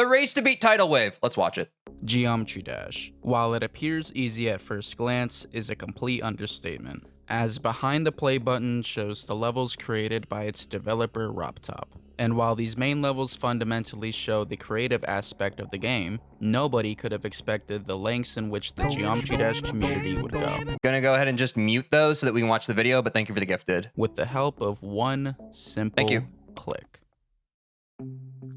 The race to beat Tidal Wave. Let's watch it. Geometry Dash, while it appears easy at first glance, is a complete understatement, as behind the play button shows the levels created by its developer Roptop. And while these main levels fundamentally show the creative aspect of the game, nobody could have expected the lengths in which the Geometry Dash community would go. Gonna go ahead and just mute those so that we can watch the video, but thank you for the gifted. With the help of one simple click.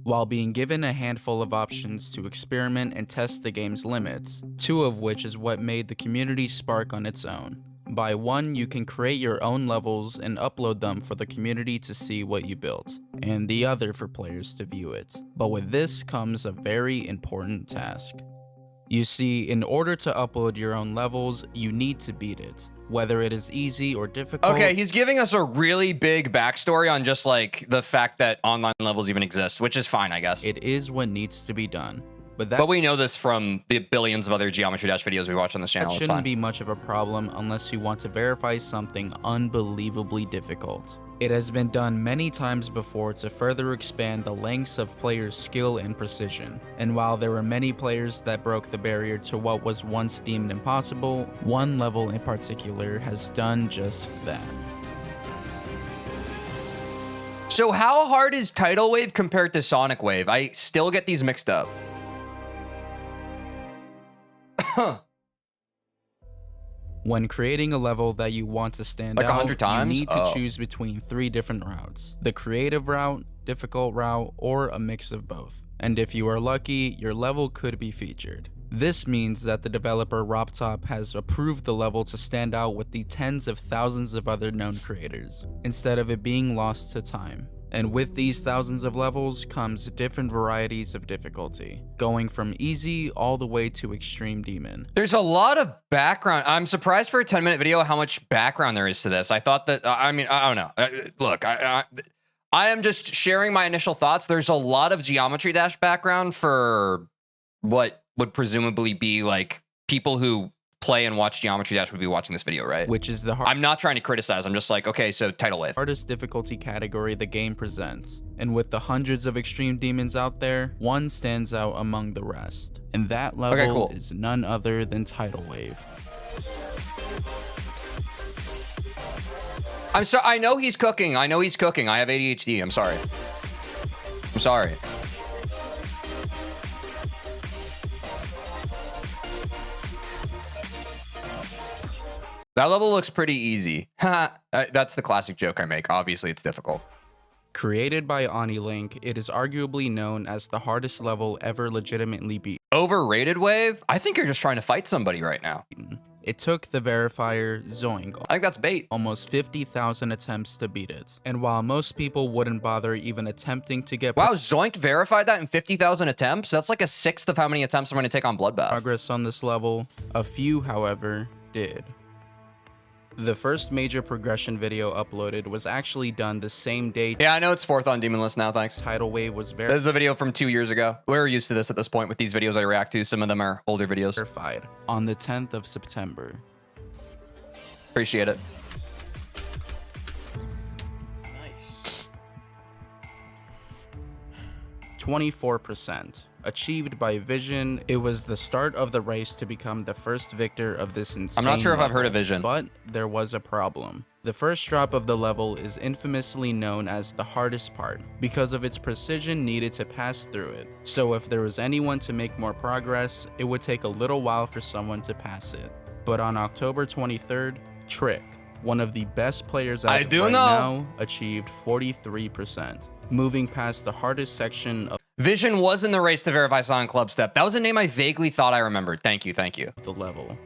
While being given a handful of options to experiment and test the game's limits, two of which is what made the community spark on its own. By one, you can create your own levels and upload them for the community to see what you built, and the other for players to view it. But with this comes a very important task. You see, in order to upload your own levels, you need to beat it. Whether it is easy or difficult. Okay, he's giving us a really big backstory on just like the fact that online levels even exist, which is fine, I guess. It is what needs to be done. But we know this from the billions of other Geometry Dash videos we watch on this channel. That shouldn't be much of a problem unless you want to verify something unbelievably difficult. It has been done many times before to further expand the lengths of players' skill and precision. And while there were many players that broke the barrier to what was once deemed impossible, one level in particular has done just that. So how hard is Tidal Wave compared to Sonic Wave? I still get these mixed up. When creating a level that you want to stand like out, 100 times? You need to choose between 3 different routes. The creative route, difficult route, or a mix of both. And if you are lucky, your level could be featured. This means that the developer Roptop has approved the level to stand out with the tens of thousands of other known creators, instead of it being lost to time. And with these thousands of levels comes different varieties of difficulty, going from easy all the way to extreme demon. There's a lot of background. I'm surprised for a 10-minute video how much background there is to this. I thought that, I mean, I don't know. Look, I am just sharing my initial thoughts. There's a lot of Geometry Dash background for what would presumably be like people who play and watch Geometry Dash would be watching this video, right? Which is the I'm not trying to criticize. I'm just like, okay, so Tidal Wave. Hardest difficulty category the game presents. And with the hundreds of extreme demons out there, one stands out among the rest. And that level is none other than Tidal Wave. I know he's cooking. I know he's cooking. I have ADHD. I'm sorry. I'm sorry. That level looks pretty easy. That's the classic joke I make. Obviously, it's difficult. Created by OniLink, it is arguably known as the hardest level ever legitimately beaten. Overrated Wave? I think you're just trying to fight somebody right now. It took the verifier Zoink I think that's bait. Almost 50,000 attempts to beat it. And while most people wouldn't bother even attempting to get wow, Zoink verified that in 50,000 attempts? That's like a sixth of how many attempts I'm going to take on Bloodbath. Progress on this level, a few, however, did. The first major progression video uploaded was actually done the same day. Yeah, I know it's fourth on Demon List now, thanks. Tidal Wave was This is a video from 2 years ago. We're used to this at this point with these videos I react to. Some of them are older videos. Verified on the 10th of September. Appreciate it. Nice. 24%. Achieved by Vision, it was the start of the race to become the first victor of this insane I'm not sure if level, I've heard of Vision. But there was a problem. The first drop of the level is infamously known as the hardest part, because of its precision needed to pass through it. So if there was anyone to make more progress, it would take a little while for someone to pass it. But on October 23rd, Trick, one of the best players as of right now, achieved 43%, moving past the hardest section of Vision was in the race to verify Sonic Club Step. That was a name I vaguely thought I remembered. Thank you, thank you. The level.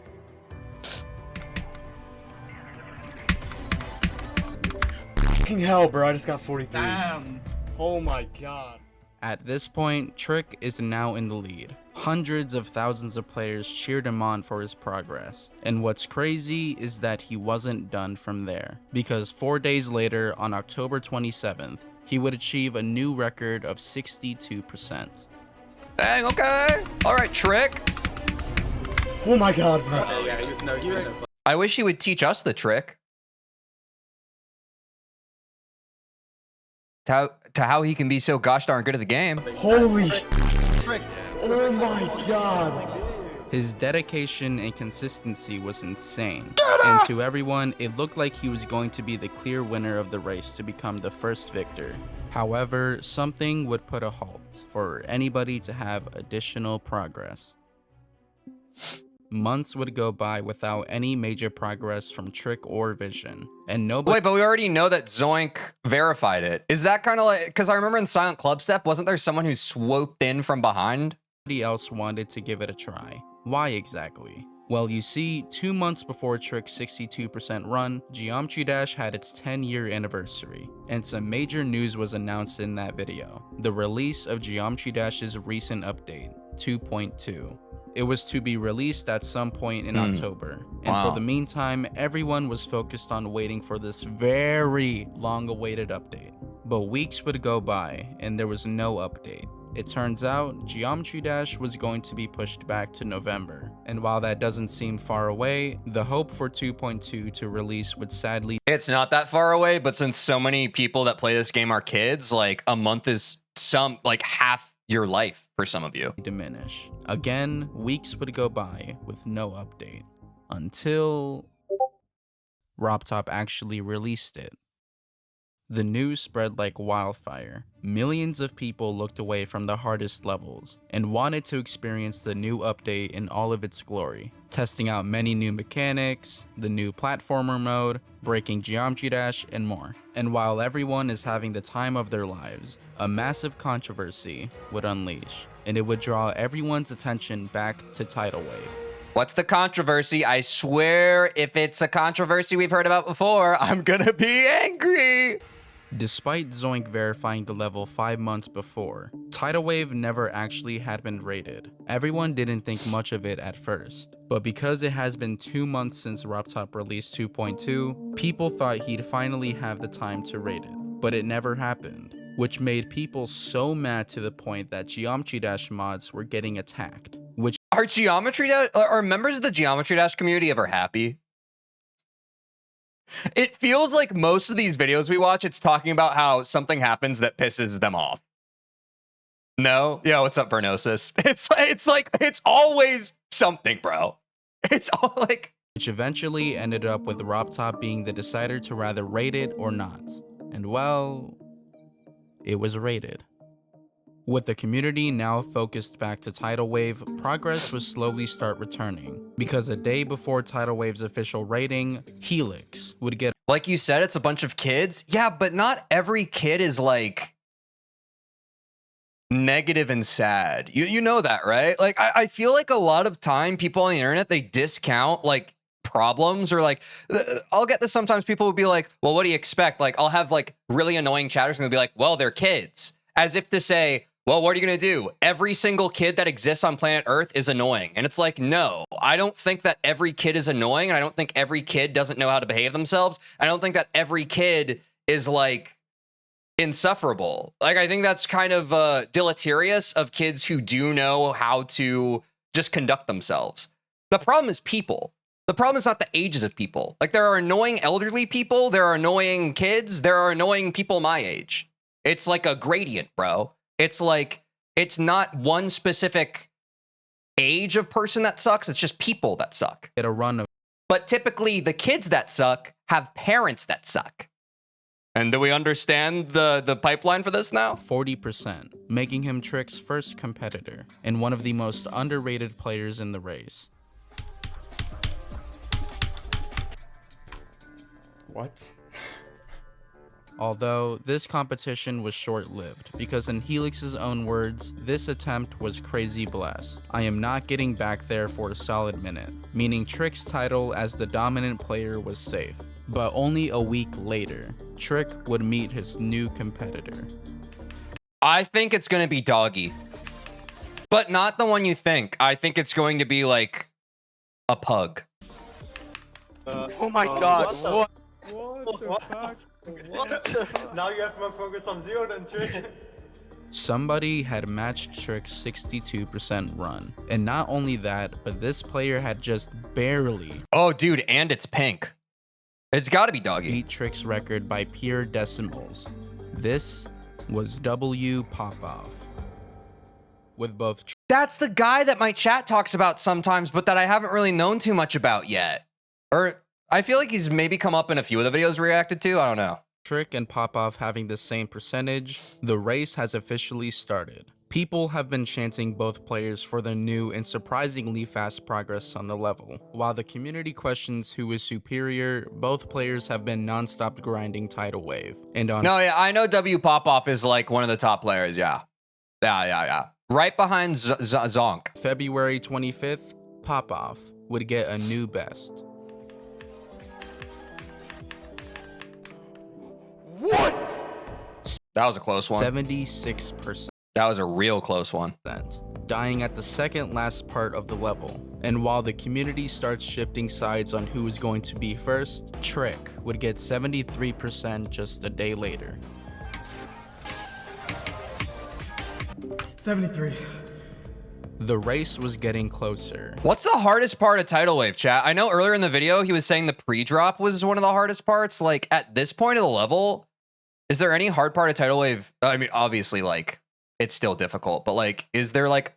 Fucking hell, bro. I just got 43. Damn. Oh my god. At this point, Trick is now in the lead. Hundreds of thousands of players cheered him on for his progress. And what's crazy is that he wasn't done from there, because 4 days later, on October 27th, he would achieve a new record of 62%. Dang, okay. All right, Trick. Oh my god, bro. Oh, yeah, he was no joke. I wish he would teach us the trick. To how he can be so gosh darn good at the game. Holy shit. Trick. Oh my god. His dedication and consistency was insane, and to everyone, it looked like he was going to be the clear winner of the race to become the first victor. However, something would put a halt for anybody to have additional progress. Months would go by without any major progress from Trick or Vision, and nobody— Wait, but we already know that Zoink verified it. Is that kind of like, because I remember in Silent Club Step, wasn't there someone who swooped in from behind? else wanted to give it a try. Why exactly? Well, you see, 2 months before Trick's 62% run, Geometry Dash had its 10-year anniversary, and some major news was announced in that video: the release of Geometry Dash's recent update, 2.2. It was to be released at some point in October, and for the meantime, everyone was focused on waiting for this very long-awaited update. But weeks would go by, and there was no update. It turns out, Geometry Dash was going to be pushed back to November, and while that doesn't seem far away, the hope for 2.2 to release would sadly— It's not that far away, but since so many people that play this game are kids, like a month is half your life for some of you. diminish. Again, weeks would go by with no update, until RobTop actually released it. The news spread like wildfire. Millions of people looked away from the hardest levels and wanted to experience the new update in all of its glory, testing out many new mechanics, the new platformer mode, breaking Geometry Dash, and more. And while everyone is having the time of their lives, a massive controversy would unleash, and it would draw everyone's attention back to Tidal Wave. What's the controversy? I swear, if it's a controversy we've heard about before, I'm gonna be angry. Despite Zoink verifying the level 5 months before, Tidal Wave never actually had been rated. Everyone didn't think much of it at first, but because it has been 2 months since RobTop released 2.2, people thought he'd finally have the time to rate it, but it never happened, which made people so mad to the point that Geometry Dash mods were getting attacked, which— Are members of the Geometry Dash community ever happy? It feels like most of these videos we watch, it's talking about how something happens that pisses them off. No? Yeah, what's up, Vernosis? It's always something, bro. It's all like... which eventually ended up with RobTop being the decider to rather rate it or not. And well, it was rated. With the community now focused back to Tidal Wave, progress would slowly start returning, because a day before Tidal Wave's official rating, Helix would get— like you said, it's a bunch of kids. Yeah, but not every kid is like negative and sad. You know that, right? Like I feel like a lot of time people on the internet, they discount like problems, or like I'll get this sometimes. People will be like, well, what do you expect? Like I'll have like really annoying chatters and they'll be like, well, they're kids, as if to say, well, what are you going to do? Every single kid that exists on planet Earth is annoying. And it's like, no, I don't think that every kid is annoying. And I don't think every kid doesn't know how to behave themselves. I don't think that every kid is like insufferable. Like, I think that's kind of deleterious of kids who do know how to just conduct themselves. The problem is people. The problem is not the ages of people. Like, there are annoying elderly people. There are annoying kids. There are annoying people my age. It's like a gradient, bro. It's like, it's not one specific age of person that sucks. It's just people that suck. a run of— but typically the kids that suck have parents that suck. And do we understand the pipeline for this now? 40%, making him Trick's first competitor and one of the most underrated players in the race. What? Although, this competition was short-lived, because in Helix's own words, this attempt was crazy blessed. I am not getting back there for a solid minute, meaning Trick's title as the dominant player was safe. But only a week later, Trick would meet his new competitor. I think it's going to be Doggy. But not the one you think. I think it's going to be like a pug. Oh my god. What? What the fuck? What? Now you have more focus on Zero than Trick. Somebody had matched Trick's 62% run. And not only that, but this player had just barely— oh, dude, and it's pink. It's got to be Doggy. beat Trick's record by pure decimals. This was W Popoff. with both. That's the guy that my chat talks about sometimes, but that I haven't really known too much about yet. Or I feel like he's maybe come up in a few of the videos we reacted to. I don't know. Trick and Popoff having the same percentage, the race has officially started. People have been chanting both players for their new and surprisingly fast progress on the level. While the community questions who is superior, both players have been non-stop grinding Tidal Wave. And on No, yeah, I know W Popoff is like one of the top players. Yeah. Right behind Zonk. February 25th, Popoff would get a new best. What? That was a close one. 76%. That was a real close one. Dying at the second last part of the level. And while the community starts shifting sides on who is going to be first, Trick would get 73% just a day later. 73. The race was getting closer. What's the hardest part of Tidal Wave, chat? I know earlier in the video he was saying the pre-drop was one of the hardest parts. Like, at this point of the level, is there any hard part of Tidal Wave? I mean, obviously, like, it's still difficult, but like, is there like,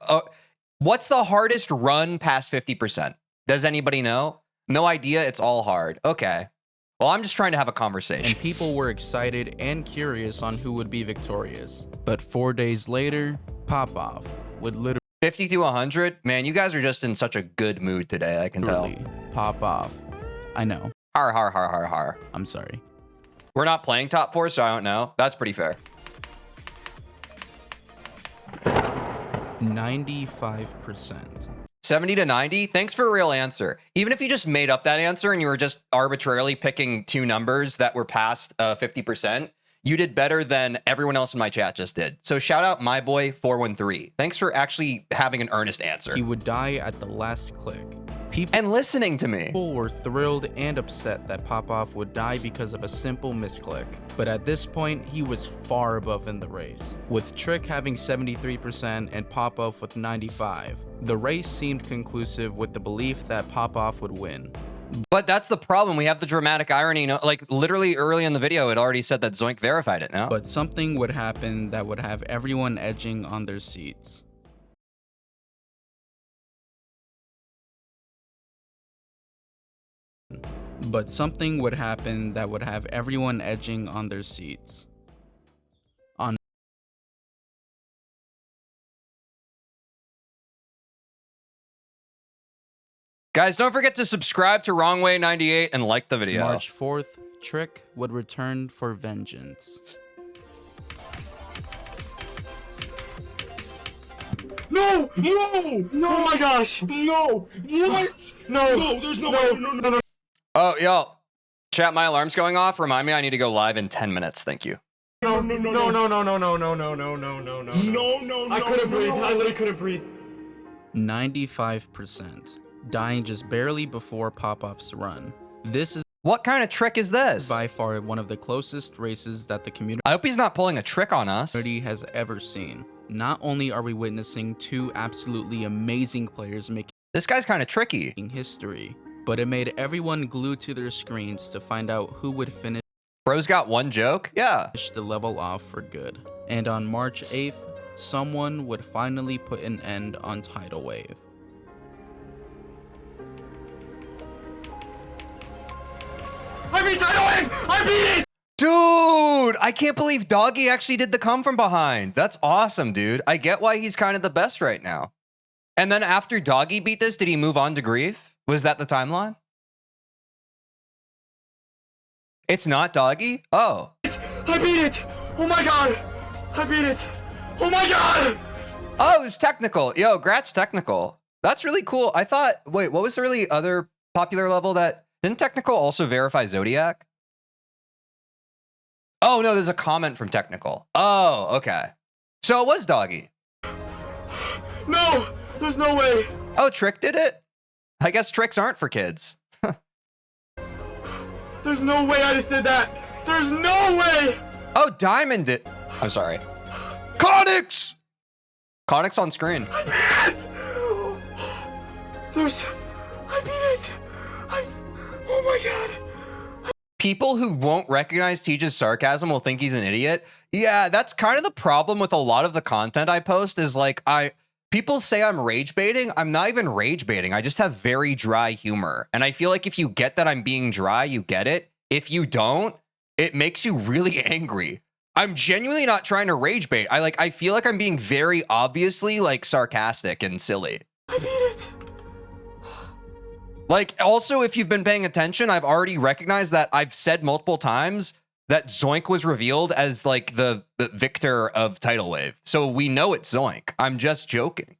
what's the hardest run past 50%? Does anybody know? No idea. It's all hard. Okay. Well, I'm just trying to have a conversation. And people were excited and curious on who would be victorious. But 4 days later, Popoff would literally 50 to 100? Man, you guys are just in such a good mood today, I can tell. pop off. I know. Har. I'm sorry. We're not playing top 4, so I don't know. That's pretty fair. 95%. 70 to 90? Thanks for a real answer. Even if you just made up that answer and you were just arbitrarily picking two numbers that were past 50%, you did better than everyone else in my chat just did. So shout out my boy 413. Thanks for actually having an earnest answer. He would die at the last click. And listening to me. People were thrilled and upset that Popoff would die because of a simple misclick. But at this point, he was far above in the race. With Trick having 73% and Popoff with 95%, the race seemed conclusive with the belief that Popoff would win. But that's the problem. We have the dramatic irony. Like literally early in the video, it already said that Zoink verified it now. But something would happen that would have everyone edging on their seats. But something would happen that would have everyone edging on their seats. Guys, don't forget to subscribe to Wrong Way 98 and like the video. March 4th, Trick would return for vengeance. No! Oh my gosh! No! What? No! There's no way! No! Oh, yo. Chat, my alarm's going off. Remind me I need to go live in 10 minutes. Thank you. No! I couldn't breathe. I literally couldn't breathe. 95%. Dying just barely before Popoff's run. This is What kind of trick is this? by far one of the closest races that the community I hope he's not pulling a trick on us. has ever seen. Not only are we witnessing two absolutely amazing players making This guy's kind of tricky. history, but it made everyone glued to their screens to find out who would finish Bro's got one joke? Yeah. the level off for good. And on March 8th, someone would finally put an end on Tidal Wave. I beat Tidal Wave! I beat it! Dude, I can't believe Doggy actually did the come from behind. That's awesome, dude. I get why he's kind of the best right now. And then after Doggy beat this, did he move on to Grief? Was that the timeline? It's not Doggy? Oh. I beat it! Oh my god! I beat it! Oh my god! Oh, it's technical. Yo, Grat's technical. That's really cool. I thought, wait, what was the really other popular level that, didn't technical also verify Zodiac? Oh, no, there's a comment from technical. Oh, okay. So it was Doggy. No! There's no way! Oh, Trick did it? I guess tricks aren't for kids. There's no way I just did that! There's no way! Oh, Diamond did. I'm sorry. Conix! Conix on screen. I beat it! I beat it! Oh my god! People who won't recognize Teej's sarcasm will think he's an idiot. Yeah, that's kind of the problem with a lot of the content I post is like, People say I'm rage baiting. I'm not even rage baiting. I just have very dry humor. And I feel like if you get that I'm being dry, you get it. If you don't, it makes you really angry. I'm genuinely not trying to rage bait. I feel like I'm being very obviously like sarcastic and silly. I beat it. Like, also, if you've been paying attention, I've already recognized that I've said multiple times that Zoink was revealed as like the victor of Tidal Wave. So we know it's Zoink. I'm just joking.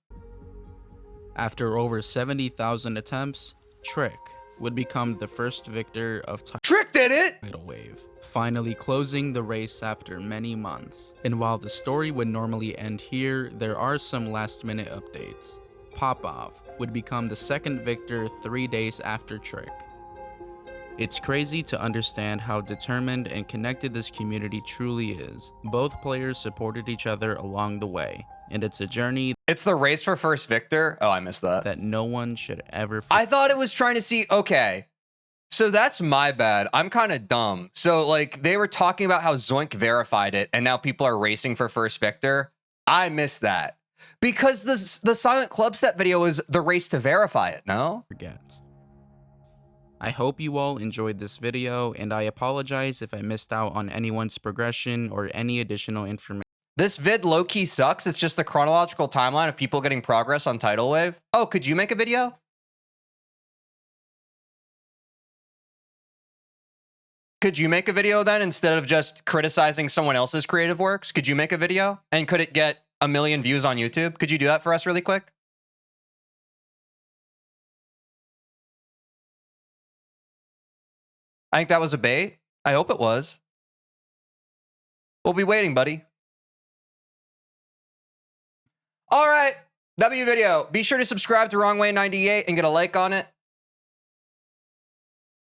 After over 70,000 attempts, Trick would become the first victor of Trick did it! Tidal Wave, finally closing the race after many months. And while the story would normally end here, there are some last-minute updates. Popov would become the second victor 3 days after Trick. It's crazy to understand how determined and connected this community truly is. Both players supported each other along the way, and it's a journey. It's the race for first victor. Oh, I missed that. That no one should ever I thought it was trying to see, okay, so that's my bad. I'm kind of dumb. So like they were talking about how Zoink verified it and now people are racing for first victor. I missed that because the Silent Clubstep video is the race to verify it, no? forget. I hope you all enjoyed this video, and I apologize if I missed out on anyone's progression or any additional information. This vid low-key sucks. It's just the chronological timeline of people getting progress on Tidal Wave. Oh, could you make a video? Could you make a video then instead of just criticizing someone else's creative works? Could you make a video? And could it get 1 million views on YouTube? Could you do that for us really quick? I think that was a bait. I hope it was. We'll be waiting, buddy. All right, W video. Be sure to subscribe to Wrong Way 98 and get a like on it.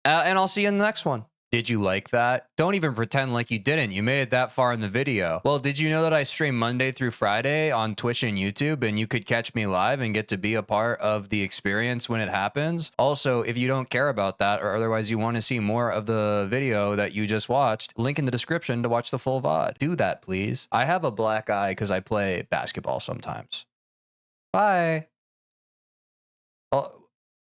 And I'll see you in the next one. Did you like that? Don't even pretend like you didn't. You made it that far in the video. Well, did you know that I stream Monday through Friday on Twitch and YouTube, and you could catch me live and get to be a part of the experience when it happens? Also, if you don't care about that, or otherwise you want to see more of the video that you just watched, link in the description to watch the full VOD. Do that, please. I have a black eye because I play basketball sometimes. Bye. Oh,